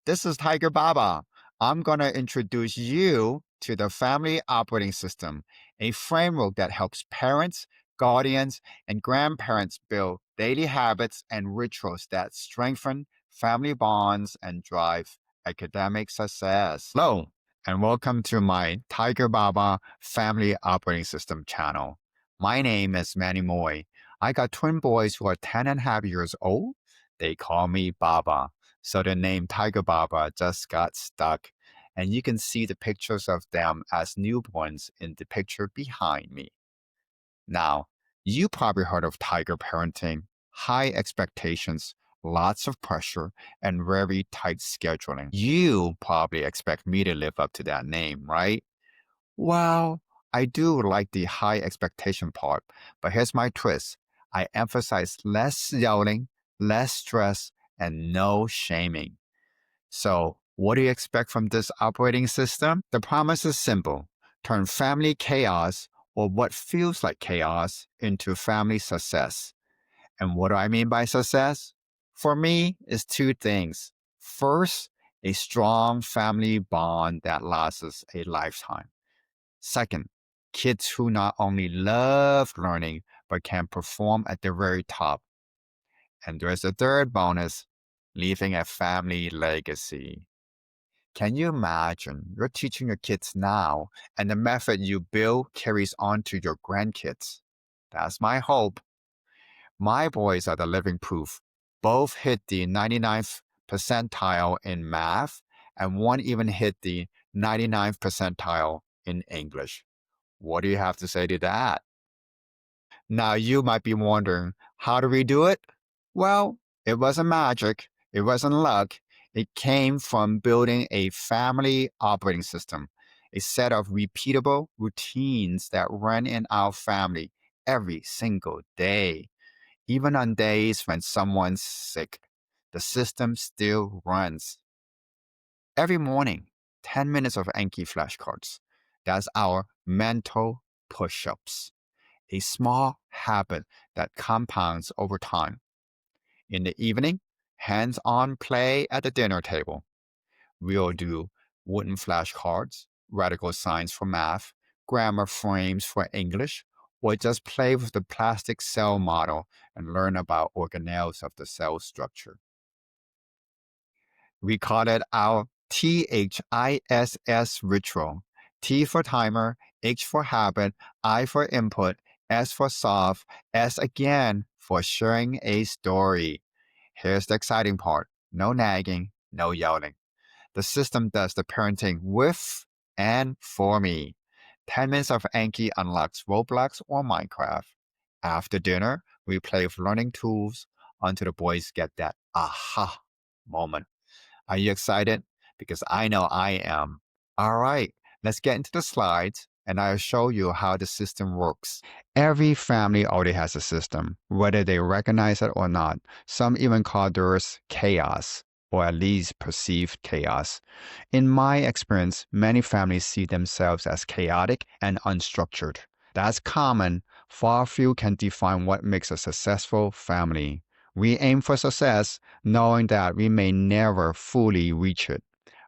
This is Tiger Baba. I'm going to introduce you to the family operating system, a framework that helps parents, guardians, and grandparents build daily habits and rituals that strengthen family bonds and drive academic success. Hello, and welcome to my Tiger Baba Family Operating System channel. My name is Manny Moy. I got twin boys who are 10 and a half years old. They call me Baba. So the name Tiger Baba just got stuck. And you can see the pictures of them as newborns in the picture behind me. Now, you probably heard of tiger parenting, high expectations, lots of pressure, and very tight scheduling. You probably expect me to live up to that name, right? Well, I do like the high expectation part, but here's my twist. I emphasize less yelling, less stress, and no shaming. So, what do you expect from this operating system? The promise is simple: turn family chaos, or what feels like chaos, into family success. And what do I mean by success? For me, it's two things. First, a strong family bond that lasts a lifetime. Second, kids who not only love learning, but can perform at the very top. And there's a third bonus: leaving a family legacy. Can you imagine you're teaching your kids now, and the method you build carries on to your grandkids? That's my hope. My boys are the living proof. Both hit the 99th percentile in math, and one even hit the 99th percentile in English. What do you have to say to that? Now, you might be wondering, how do we do it? Well, it wasn't magic, it wasn't luck. It came from building a family operating system, a set of repeatable routines that run in our family every single day. Even on days when someone's sick, the system still runs. Every morning, 10 minutes of Anki flashcards. That's our mental push ups, a small habit that compounds over time. In the evening, hands on play at the dinner table. We'll do wooden flashcards, radical signs for math, grammar frames for English, or just play with the plastic cell model and learn about organelles of the cell structure. We call it our THISS ritual. T for timer, H for habit, I for input, S for solve, S again for sharing a story. Here's the exciting part: no nagging, no yelling. The system does the parenting with and for me. 10 minutes of Anki unlocks Roblox or Minecraft. After dinner, we play with learning tools until the boys get that aha moment. Are you excited? Because I know I am. All right, let's get into the slides and I'll show you how the system works. Every family already has a system, whether they recognize it or not. Some even call theirs chaos, or at least perceived chaos. In my experience, many families see themselves as chaotic and unstructured. That's common. Far few can define what makes a successful family. We aim for success, knowing that we may never fully reach it.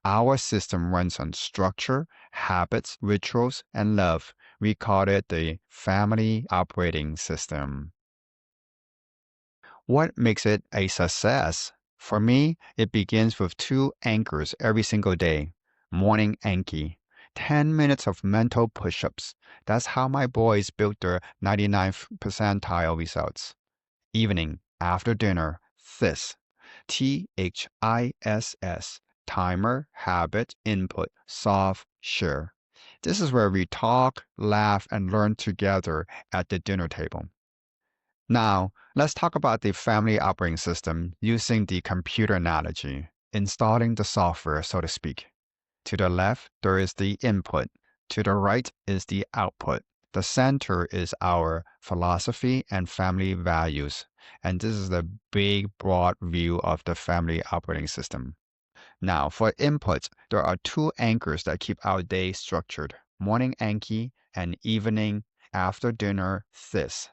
Our system runs on structure, habits, rituals, and love. We call it the family operating system. What makes it a success? For me, it begins with two anchors every single day. Morning Anki, 10 minutes of mental push ups. That's how my boys built their 99th percentile results. Evening, after dinner, this THISS, timer, habit, input, solve, share. This is where we talk, laugh, and learn together at the dinner table. Now, let's talk about the family operating system using the computer analogy, installing the software, so to speak. To the left, there is the input. To the right is the output. The center is our philosophy and family values. And this is the big, broad view of the family operating system. Now, for input, there are two anchors that keep our day structured: morning Anki and evening after dinner this.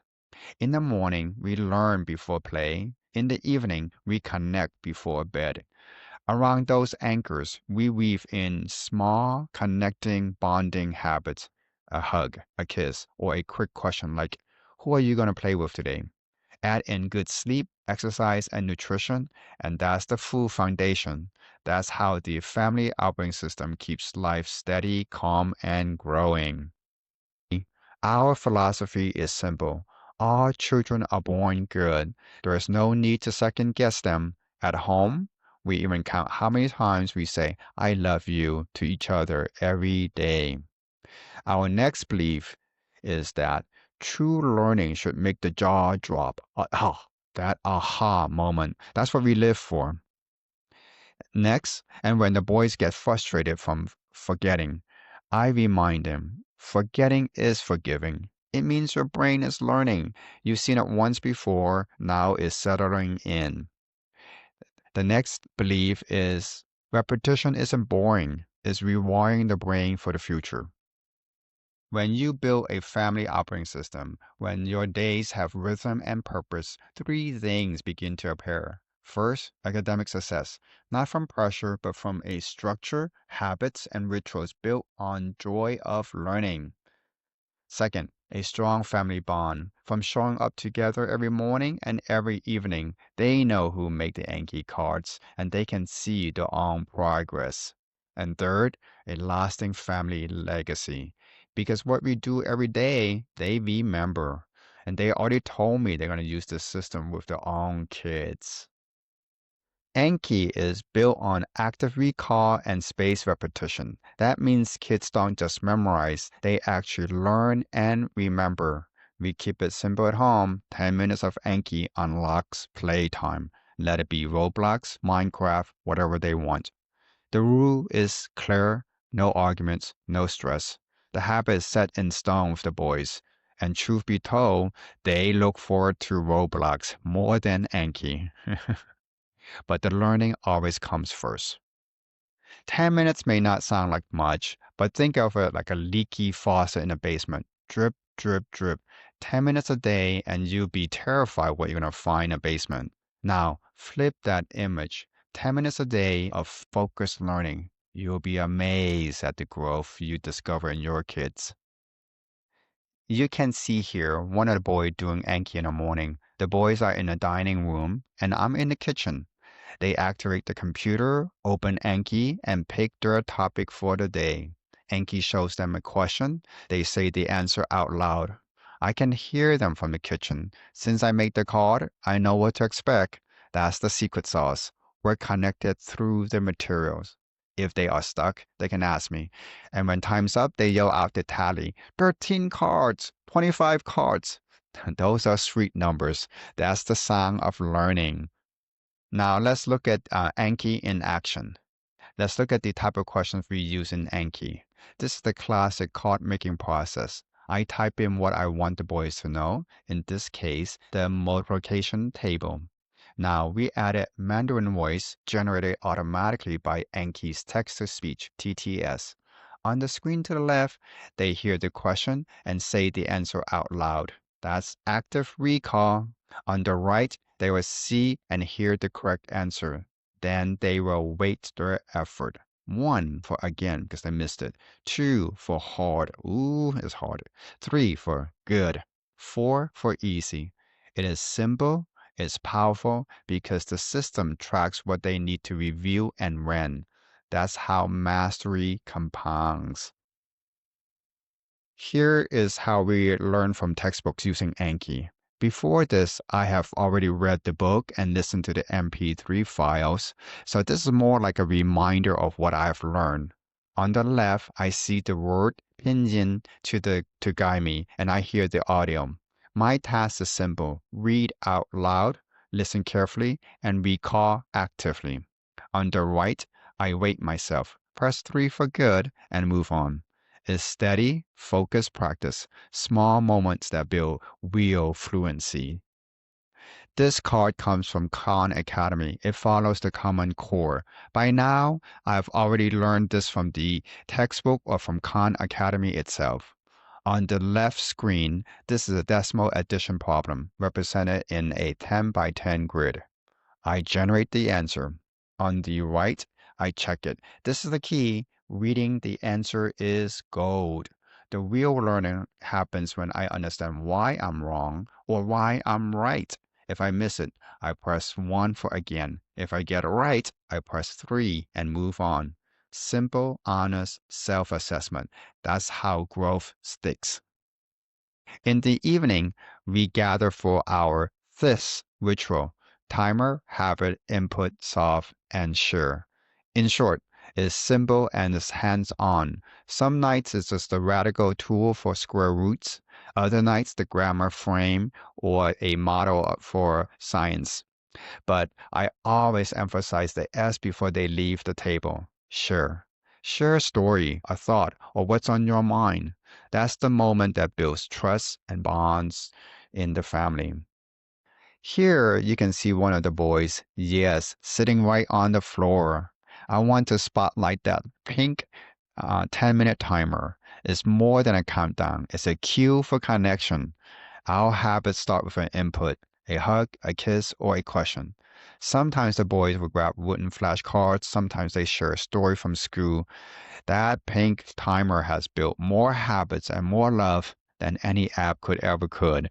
In the morning, we learn before play. In the evening, we connect before bed. Around those anchors, we weave in small, connecting, bonding habits, a hug, a kiss, or a quick question like, who are you going to play with today? Add in good sleep, exercise, and nutrition, and that's the full foundation. That's how the family operating system keeps life steady, calm, and growing. Our philosophy is simple. All children are born good. There is no need to second guess them. At home, we even count how many times we say, I love you to each other every day. Our next belief is that true learning should make the jaw drop. That aha moment. That's what we live for. Next, and when the boys get frustrated from forgetting, I remind them forgetting is forgiving. It means your brain is learning. You've seen it once before, now it's settling in. The next belief is repetition isn't boring, it's rewiring the brain for the future. When you build a family operating system, when your days have rhythm and purpose, three things begin to appear. First, academic success, not from pressure, but from a structure, habits, and rituals built on joy of learning. Second, a strong family bond. From showing up together every morning and every evening, they know who make the Anki cards and they can see their own progress. And third, a lasting family legacy. Because what we do every day, they remember. And they already told me they're going to use this system with their own kids. Anki is built on active recall and spaced repetition. That means kids don't just memorize, they actually learn and remember. We keep it simple at home. 10 minutes of Anki unlocks playtime. Let it be Roblox, Minecraft, whatever they want. The rule is clear, no arguments, no stress. The habit is set in stone with the boys. And truth be told, they look forward to Roblox more than Anki. But the learning always comes first. 10 minutes may not sound like much, but think of it like a leaky faucet in a basement. Drip, drip, drip. 10 minutes a day, and you'll be terrified what you're going to find in a basement. Now, flip that image. 10 minutes a day of focused learning. You'll be amazed at the growth you discover in your kids. You can see here one of the boys doing Anki in the morning. The boys are in the dining room, and I'm in the kitchen. They activate the computer, open Anki, and pick their topic for the day. Anki shows them a question. They say the answer out loud. I can hear them from the kitchen. Since I made the card, I know what to expect. That's the secret sauce. We're connected through the materials. If they are stuck, they can ask me. And when time's up, they yell out the tally 13 cards, 25 cards. Those are sweet numbers. That's the sound of learning. Now let's look at Anki in action. Let's look at the type of questions we use in Anki. This is the classic card making process. I type in what I want the boys to know, in this case, the multiplication table. Now we added Mandarin voice generated automatically by Anki's text-to-speech TTS. On the screen to the left, they hear the question and say the answer out loud. That's active recall. On the right, they will see and hear the correct answer. Then they will weight their effort. 1 for again, because they missed it. 2 for hard. Ooh, it's hard. 3 for good. 4 for easy. It is simple, it's powerful, because the system tracks what they need to review and run. That's how mastery compounds. Here is how we learn from textbooks using Anki. Before this, I have already read the book and listened to the MP3 files, so this is more like a reminder of what I've learned. On the left, I see the word pinyin to guide me, and I hear the audio. My task is simple: read out loud, listen carefully, and recall actively. On the right, I weight myself, press 3 for good, and move on. Is steady, focused practice, small moments that build real fluency. This card comes from Khan Academy. It follows the Common Core. By now, I've already learned this from the textbook or from Khan Academy itself. On the left screen, this is a decimal addition problem represented in a 10 by 10 grid. I generate the answer. on the right, I check it. This is the key. Reading the answer is gold. The real learning happens when I understand why I'm wrong or why I'm right. If I miss it, I press 1 for again. If I get it right, I press 3 and move on. Simple, honest self assessment. That's how growth sticks. In the evening, we gather for our this ritual timer, habit, input, solve, and share. In short, it's simple and it's hands on. Some nights it's just a radical tool for square roots, other nights, the grammar frame or a model for science. But I always emphasize the S before they leave the table. Share. Share a story, a thought, or what's on your mind. That's the moment that builds trust and bonds in the family. Here you can see one of the boys, yes, sitting right on the floor. I want to spotlight that pink 10-minute timer. It's more than a countdown, it's a cue for connection. Our habits start with an input, a hug, a kiss, or a question. Sometimes the boys will grab wooden flashcards, sometimes they share a story from school. That pink timer has built more habits and more love than any app could.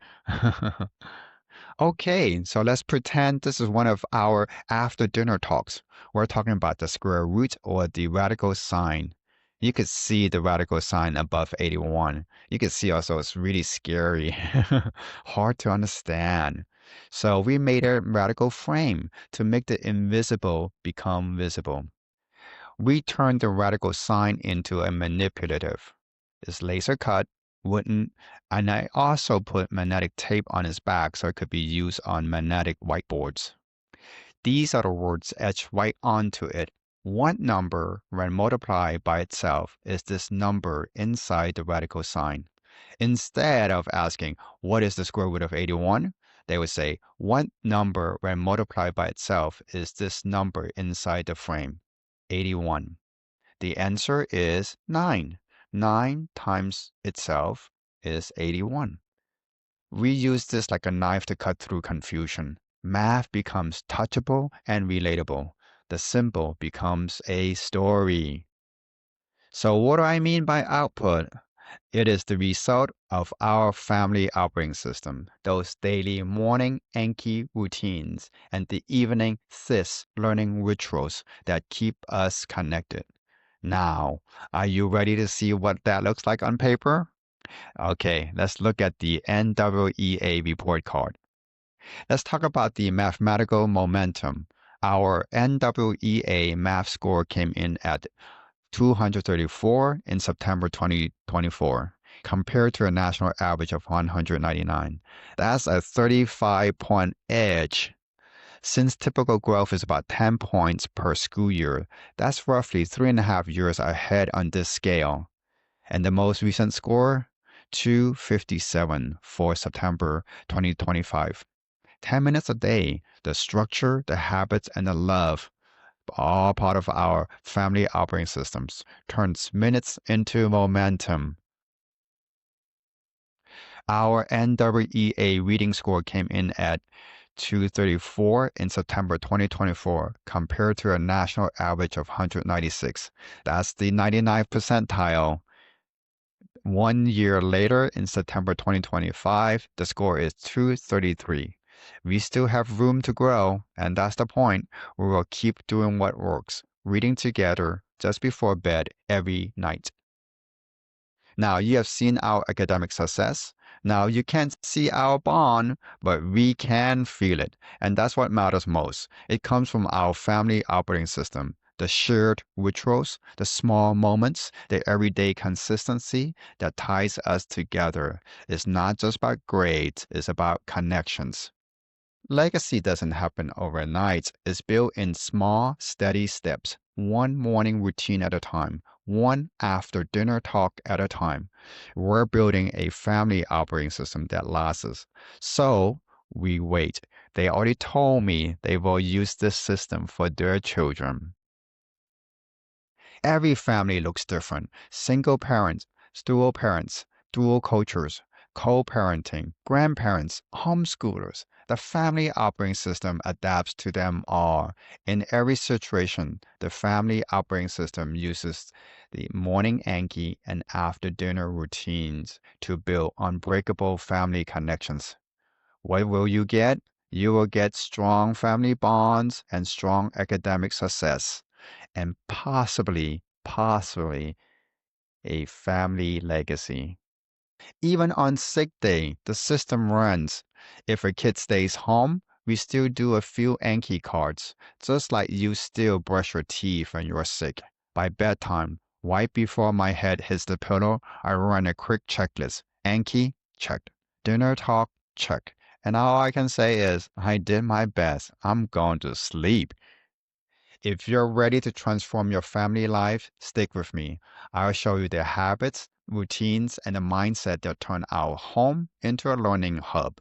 Okay, so let's pretend this is one of our after dinner talks. We're talking about the square root or the radical sign. You could see the radical sign above 81. You could see also it's really scary, hard to understand. So we made a radical frame to make the invisible become visible. We turned the radical sign into a manipulative. It's laser cut, wooden, and I also put magnetic tape on its back so it could be used on magnetic whiteboards. These are the words etched right onto it. One number, when multiplied by itself, is this number inside the radical sign. Instead of asking, what is the square root of 81? They would say, one number, when multiplied by itself, is this number inside the frame, 81. The answer is 9. 9 times itself is 81. We use this like a knife to cut through confusion. Math becomes touchable and relatable. The symbol becomes a story. So, what do I mean by output? It is the result of our family operating system, those daily morning Anki routines and the evening this learning rituals that keep us connected. Now, are you ready to see what that looks like on paper? Okay, let's look at the NWEA report card. Let's talk about the mathematical momentum. Our NWEA math score came in at 234 in September 2024, compared to a national average of 199. That's a 35-point edge. Since typical growth is about 10 points per school year, that's roughly 3.5 years ahead on this scale. And the most recent score? 257 for September 2025. 10 minutes a day, the structure, the habits, and the love, all part of our family operating systems, turns minutes into momentum. Our NWEA reading score came in at 234 in September 2024 compared to a national average of 196. That's the 99th percentile. 1 year later, in September 2025, the score is 233. We still have room to grow, and that's the point. We will keep doing what works, reading together just before bed every night. Now, you have seen our academic success. Now, you can't see our bond, but we can feel it. And that's what matters most. It comes from our family operating system. The shared rituals, the small moments, the everyday consistency that ties us together. It's not just about grades, it's about connections. Legacy doesn't happen overnight. It's built in small, steady steps, one morning routine at a time, one after dinner talk at a time. We're building a family operating system that lasts. So we wait. They already told me they will use this system for their children. Every family looks different. Single parents, dual cultures, co-parenting, grandparents, homeschoolers. The family operating system adapts to them all. In every situation, the family operating system uses the morning Anki and after dinner routines to build unbreakable family connections. What will you get? You will get strong family bonds and strong academic success, and possibly a family legacy. Even on sick day, the system runs. If a kid stays home, we still do a few Anki cards, just like you still brush your teeth when you're sick. By bedtime, right before my head hits the pillow, I run a quick checklist. Anki, checked. Dinner talk, check. And all I can say is, I did my best. I'm going to sleep. If you're ready to transform your family life, stick with me. I'll show you the habits, routines, and the mindset that turn our home into a learning hub.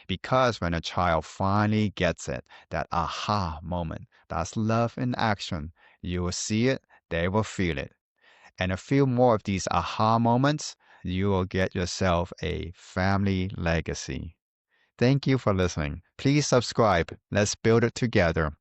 Because when a child finally gets it, that aha moment, that's love in action, you will see it, they will feel it. And a few more of these aha moments, you will get yourself a family legacy. Thank you for listening. Please subscribe. Let's build it together.